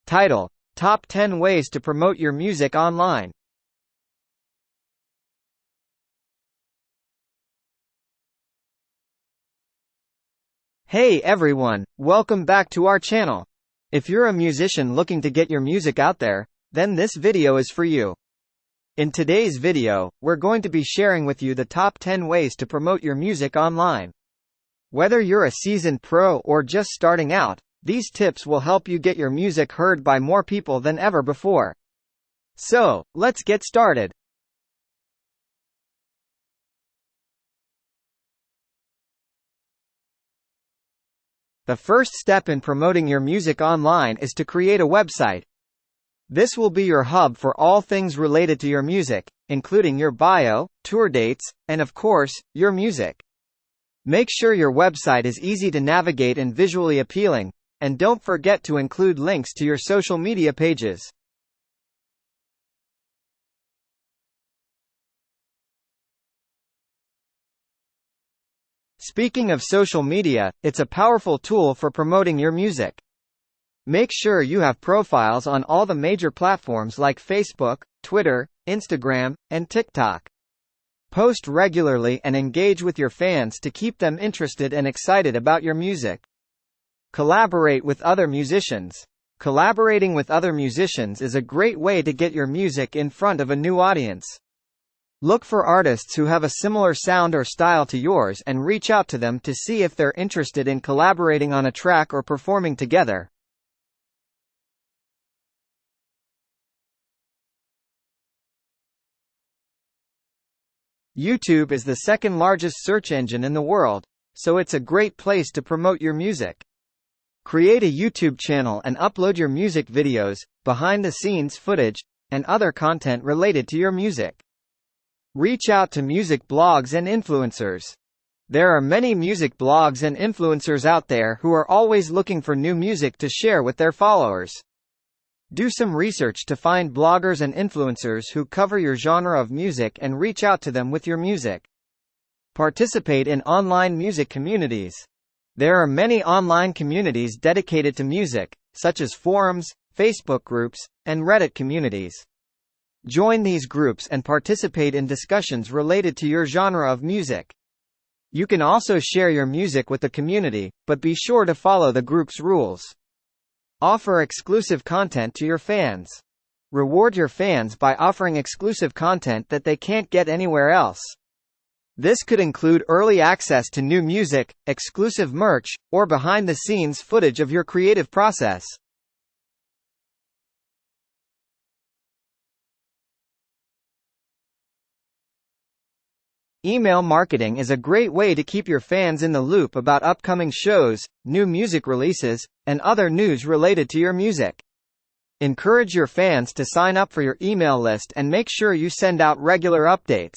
Title: Top 10 Ways to Promote Your Music Online. Hey everyone, welcome back to our channel. If you're a musician looking to get your music out there, then this video is for you. In today's video, we're going to be sharing with you the top 10 ways to promote your music online. Whether you're a seasoned pro or just starting out, these tips will help you get your music heard by more people than ever before. So, let's get started. The first step in promoting your music online is to create a website. This will be your hub for all things related to your music, including your bio, tour dates, and of course, your music. Make sure your website is easy to navigate and visually appealing, and don't forget to include links to your social media pages. Speaking of social media, it's a powerful tool for promoting your music. Make sure you have profiles on all the major platforms like Facebook, Twitter, Instagram, and TikTok. Post regularly and engage with your fans to keep them interested and excited about your music. Collaborate with other musicians. Collaborating with other musicians is a great way to get your music in front of a new audience. Look for artists who have a similar sound or style to yours and reach out to them to see if they're interested in collaborating on a track or performing together. YouTube is the second largest search engine in the world, so it's a great place to promote your music. Create a YouTube channel and upload your music videos, behind-the-scenes footage, and other content related to your music. Reach out to music blogs and influencers. There are many music blogs and influencers out there who are always looking for new music to share with their followers. Do some research to find bloggers and influencers who cover your genre of music and reach out to them with your music. Participate in online music communities. There are many online communities dedicated to music, such as forums, Facebook groups, and Reddit communities. Join these groups and participate in discussions related to your genre of music. You can also share your music with the community, but be sure to follow the group's rules. Offer exclusive content to your fans. Reward your fans by offering exclusive content that they can't get anywhere else. This could include early access to new music, exclusive merch, or behind-the-scenes footage of your creative process. Email marketing is a great way to keep your fans in the loop about upcoming shows, new music releases, and other news related to your music. Encourage your fans to sign up for your email list and make sure you send out regular updates.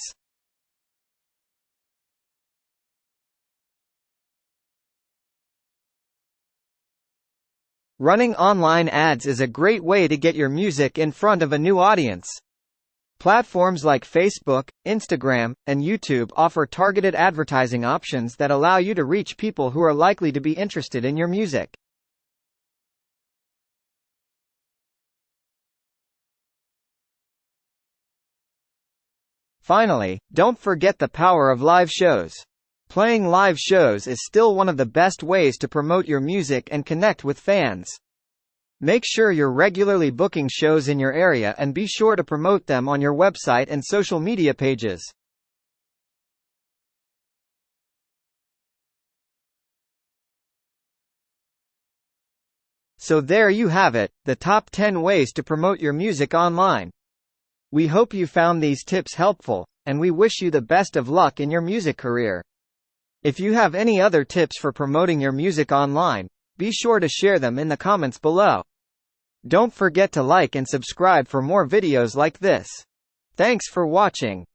Running online ads is a great way to get your music in front of a new audience. Platforms like Facebook, Instagram, and YouTube offer targeted advertising options that allow you to reach people who are likely to be interested in your music. Finally, don't forget the power of live shows. Playing live shows is still one of the best ways to promote your music and connect with fans. Make sure you're regularly booking shows in your area and be sure to promote them on your website and social media pages. So there you have it, the top 10 ways to promote your music online. We hope you found these tips helpful, and we wish you the best of luck in your music career. If you have any other tips for promoting your music online, be sure to share them in the comments below. Don't forget to like and subscribe for more videos like this. Thanks for watching.